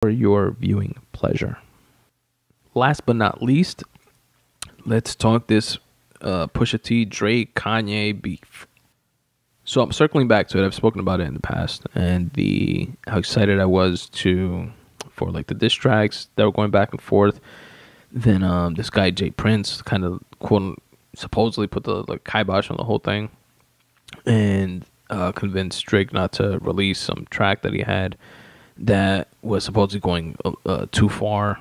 for your viewing pleasure. Last but not least, let's talk this Pusha-T, Drake, Kanye beef. So I'm circling back to it. I've spoken about it in the past, and how excited I was for like the diss tracks that were going back and forth. Then this guy Jay Prince kind of supposedly put the kibosh on the whole thing, and convinced Drake not to release some track that he had that was supposedly going too far.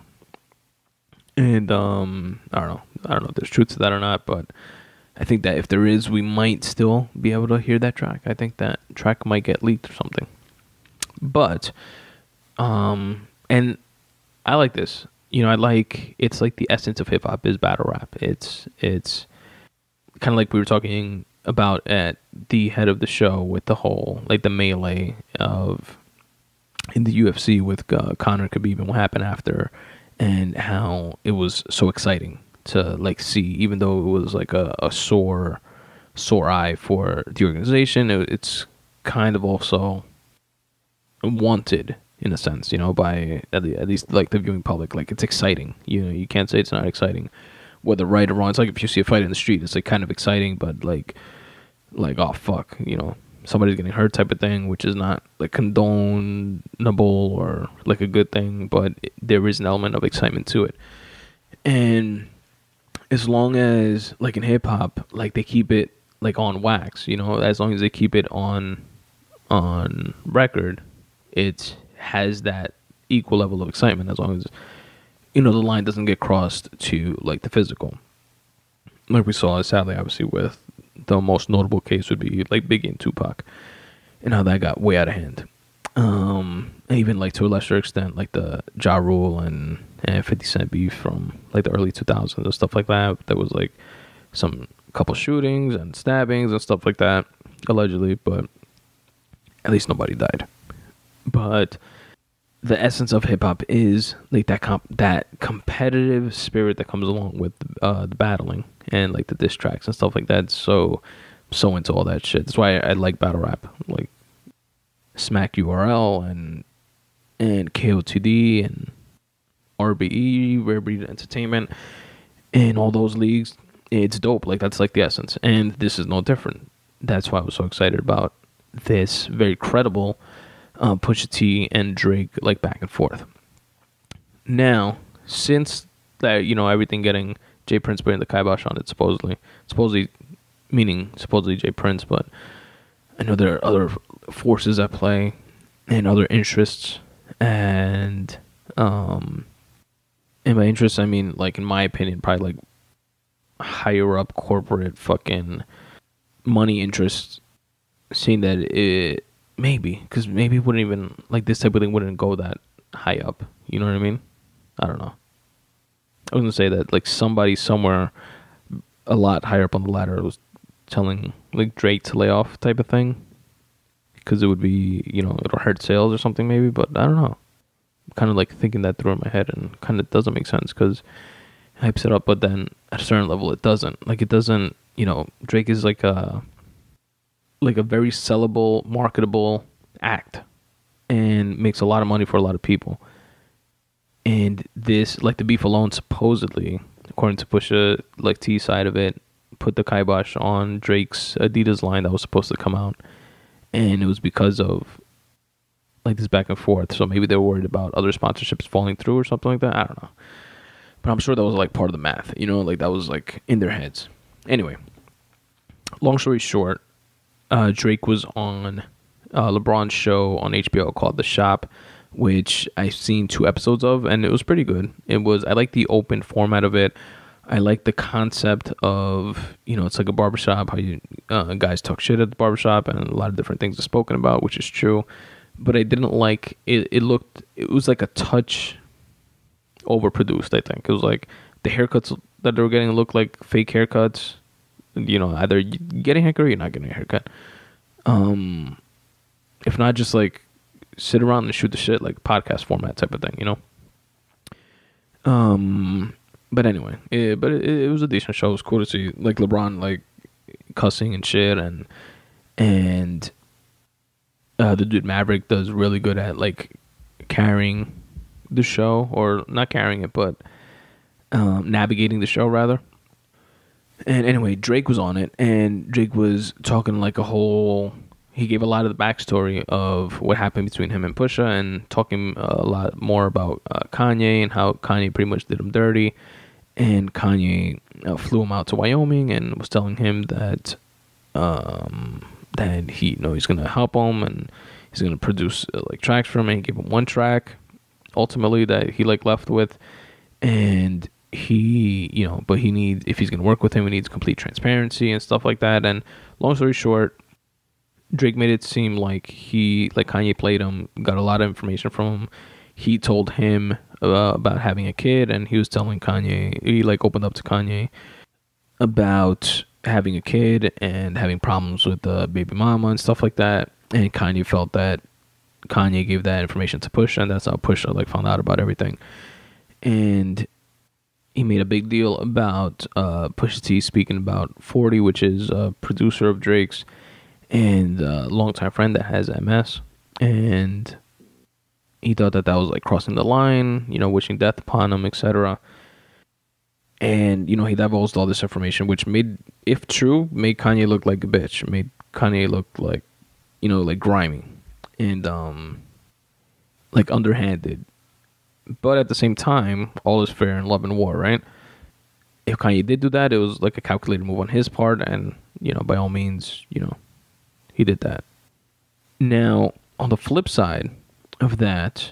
And I don't know if there's truth to that or not, but I think that if there is, we might still be able to hear that track. I think that track might get leaked or something. But and I like this. It's like the essence of hip hop is battle rap. It's kind of like we were talking about at the head of the show with the whole the melee of in the UFC with Conor Khabib and what happened after, and how it was so exciting to see, even though it was a sore eye for the organization. It's kind of also wanted in a sense, by at least the viewing public. It's exciting. You can't say it's not exciting, whether right or wrong. It's like if you see a fight in the street, it's kind of exciting, but oh fuck, somebody's getting hurt type of thing, which is not condonable or a good thing, but there is an element of excitement to it. And as long as in hip hop, they keep it on wax, as long as they keep it on record, it has that equal level of excitement, as long as the line doesn't get crossed to the physical, we saw sadly obviously with the most notable case would be Biggie and Tupac, and how that got way out of hand. Even to a lesser extent the Ja Rule and 50 Cent beef from the early 2000s and stuff like that. There was some couple shootings and stabbings and stuff like that, allegedly, but at least nobody died. But the essence of hip hop is that competitive spirit that comes along with the battling and the diss tracks and stuff like that. So into all that shit. That's why I like battle rap, Smack URL and KOTD and RBE, Rare Breed Entertainment, and all those leagues. It's dope. That's the essence, and this is no different. That's why I was so excited about this very credible Pusha T and Drake back and forth. Now, since that, everything getting Jay Prince putting the kibosh on it, supposedly Jay Prince, but I know there are other forces at play and other interests, and in my interests, I mean, in my opinion, probably higher up corporate fucking money interests, seeing that it because maybe it wouldn't even this type of thing wouldn't go that high up. You know what I mean? I don't know. I was gonna say that somebody somewhere a lot higher up on the ladder was telling Drake to lay off type of thing, because it would be it'll hurt sales or something maybe. But I don't know. I'm kind of thinking that through in my head, and kind of doesn't make sense because it hypes it up, but then at a certain level it doesn't. It doesn't. Drake is a very sellable, marketable act, and makes a lot of money for a lot of people. And this, the beef alone, supposedly, according to Pusha, T side of it, put the kibosh on Drake's Adidas line that was supposed to come out, and it was because of this back and forth. So maybe they were worried about other sponsorships falling through or something like that. I don't know, but I'm sure that was part of the math. That was in their heads. Anyway, long story short, Drake was on LeBron's show on HBO called The Shop, which I've seen 2 episodes of, and it was pretty good. I like the open format of it. I like the concept of, it's like a barbershop, how you guys talk shit at the barbershop, and a lot of different things are spoken about, which is true. But I didn't like it. It was a touch overproduced, I think. It was the haircuts that they were getting looked like fake haircuts. Either you're getting a haircut or you're not getting a haircut. If not, just sit around and shoot the shit, podcast format type of thing, But anyway, it was a decent show. It was cool to see LeBron cussing and shit, and the dude Maverick does really good at carrying the show, or not carrying it, but navigating the show rather. And anyway, Drake was on it, and Drake was talking like he gave a lot of the backstory of what happened between him and Pusha, and talking a lot more about Kanye and how Kanye pretty much did him dirty. And Kanye flew him out to Wyoming and was telling him that that he's gonna help him, and he's gonna produce like tracks for him. And he gave him one track ultimately that he like left with, and but he needs, if he's gonna work with him, he needs complete transparency and stuff like that. And long story short, Drake made it seem like Kanye played him, got a lot of information from him. He told him about having a kid, and he was telling Kanye, he like opened up to Kanye about having a kid and having problems with the baby mama and stuff like that. And Kanye felt that Kanye gave that information to Pusha, and that's how Pusha like found out about everything. And he made a big deal about Pusha T speaking about 40, which is a producer of Drake's and a longtime friend that has MS. And he thought that was like crossing the line, wishing death upon him, etc. And, he divulged all this information, which made, if true, made Kanye look like a bitch. Made Kanye look like, like grimy and like underhanded. But at the same time, all is fair in love and war, right? If Kanye did do that, it was like a calculated move on his part, and by all means, he did that. Now, on the flip side of that,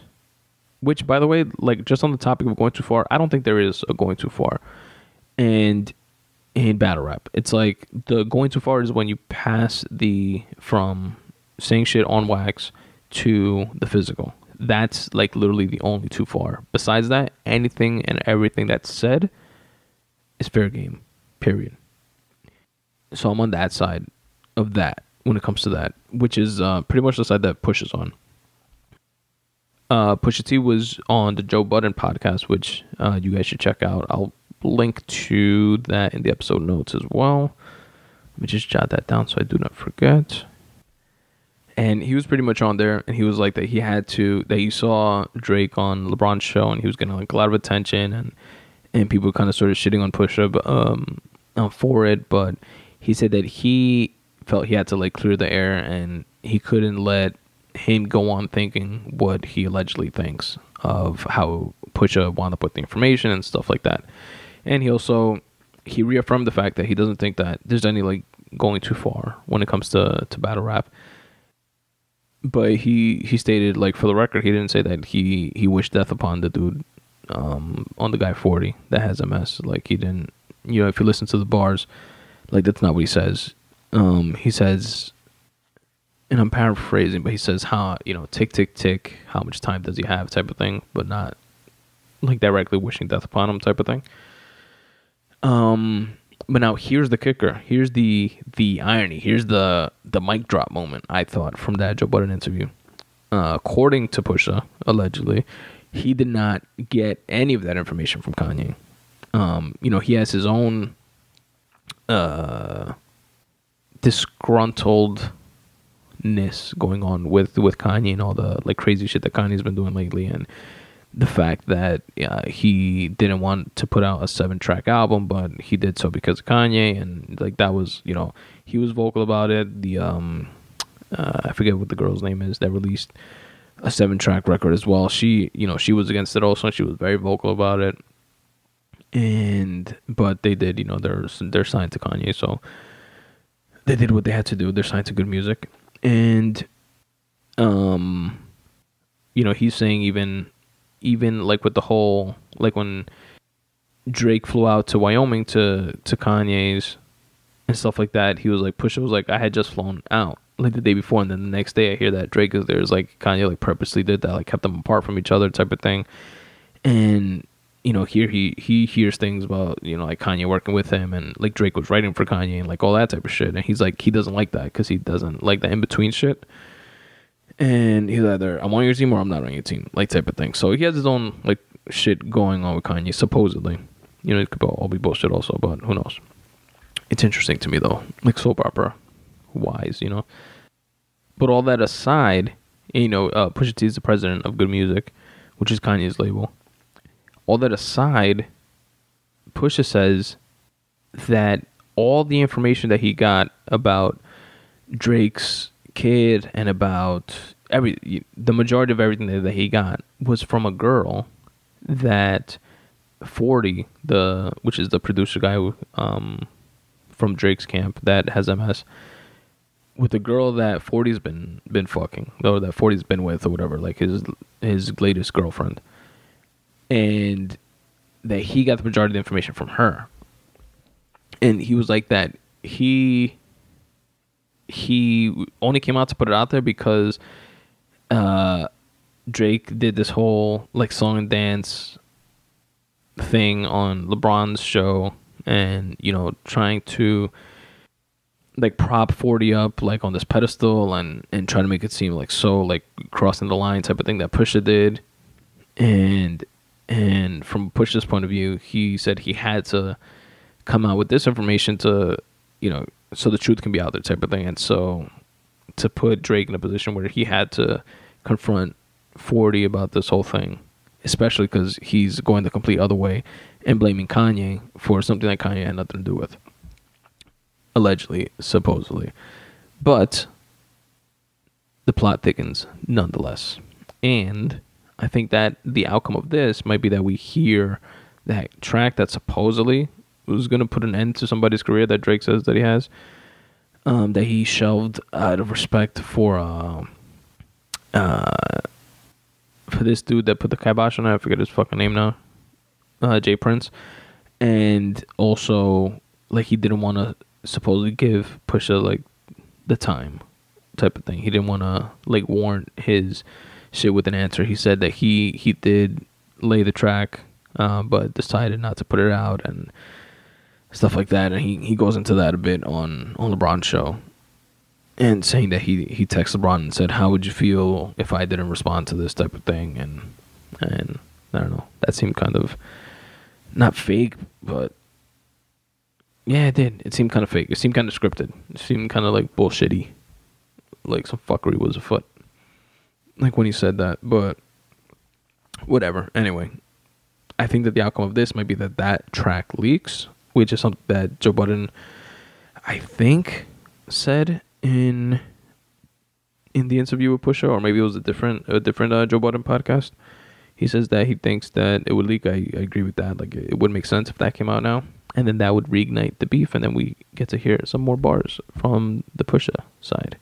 which, by the way, like just on the topic of going too far, I don't think there is a going too far. And in battle rap, it's like the going too far is when you pass from saying shit on wax to the physical. That's like literally the only too far. Besides that, anything and everything that's said is fair game, period. So I'm on that side of that when it comes to that, which is pretty much the side that Pusha's on. Pusha T was on the Joe Budden podcast, which you guys should check out. I'll link to that in the episode notes as well. Let me just jot that down so I do not forget. And he was pretty much on there, and he was like that he saw Drake on LeBron's show, and he was getting like a lot of attention, and people kind of started shitting on Pusha for it. But he said that he felt he had to like clear the air, and he couldn't let him go on thinking what he allegedly thinks of how Pusha wound up with the information and stuff like that. And he reaffirmed the fact that he doesn't think that there's any like going too far when it comes to battle rap. But he stated, like, for the record, he didn't say that he wished death upon the dude, on the guy 40 that has MS. Like, he didn't, if you listen to the bars, like, that's not what he says. He says, and I'm paraphrasing, but he says, tick, tick, tick, how much time does he have type of thing, but not, like, directly wishing death upon him type of thing. But now here's the kicker. Here's the irony. Here's the mic drop moment, I thought, from that Joe Budden interview. According to Pusha, allegedly, he did not get any of that information from Kanye. He has his own disgruntledness going on with Kanye and all the like crazy shit that Kanye's been doing lately, and the fact that he didn't want to put out a 7-track album, but he did so because of Kanye, and like that was, he was vocal about it. The I forget what the girl's name is that released a 7-track record as well. She was against it also. She was very vocal about it, but they did, they're signed to Kanye, so they did what they had to do. They're signed to Good Music, and he's saying even like with the whole, like when Drake flew out to Wyoming to Kanye's and stuff like that, he was like, Pusha was like, I had just flown out like the day before, and then the next day I hear that Drake is there. It's like Kanye like purposely did that, like kept them apart from each other type of thing. And here he hears things about like Kanye working with him, and like Drake was writing for Kanye and like all that type of shit, and he's like, he doesn't like that because he doesn't like the in-between shit. And he's either I'm on your team or I'm not on your team, like type of thing. So he has his own like shit going on with Kanye, supposedly. It could all be bullshit also, but who knows? It's interesting to me though, like soap opera wise, But all that aside, Pusha T is the president of Good Music, which is Kanye's label. All that aside, Pusha says that all the information that he got about Drake's kid and about the majority of everything that he got was from a girl that 40, which is the producer guy from Drake's camp that has MS, with the girl that 40's been fucking, or that 40's been with, or whatever, like his latest girlfriend, and that he got the majority of the information from her. And he was like that he only came out to put it out there because Drake did this whole like song and dance thing on LeBron's show, and trying to like prop 40 up like on this pedestal and try to make it seem like so like crossing the line type of thing that Pusha did. And from Pusha's point of view, he said he had to come out with this information to so the truth can be out there type of thing. And so to put Drake in a position where he had to confront 40 about this whole thing, especially because he's going the complete other way and blaming Kanye for something that Kanye had nothing to do with, allegedly, supposedly. But the plot thickens nonetheless. And I think that the outcome of this might be that we hear that track that supposedly was going to put an end to somebody's career that Drake says that he has, that he shelved out of respect for this dude that put the kibosh on it. I forget his fucking name now. Jay Prince. And also, like, he didn't want to supposedly give Pusha, like, the time type of thing. He didn't want to, like, warrant his shit with an answer. He said that he did lay the track, but decided not to put it out and stuff like that. And he goes into that a bit on LeBron's show, and saying that he texted LeBron and said, how would you feel if I didn't respond to this type of thing? And I don't know, that seemed kind of not fake, but yeah, it did. It seemed kind of fake. It seemed kind of scripted. It seemed kind of like bullshitty, like some fuckery was afoot, like when he said that. But whatever. Anyway, I think that the outcome of this might be that track leaks, which is something that Joe Budden, I think, said in the interview with Pusha, or maybe it was a different Joe Budden podcast. He says that he thinks that it would leak. I agree with that. Like, it would make sense if that came out now, and then that would reignite the beef, and then we get to hear some more bars from the Pusha side.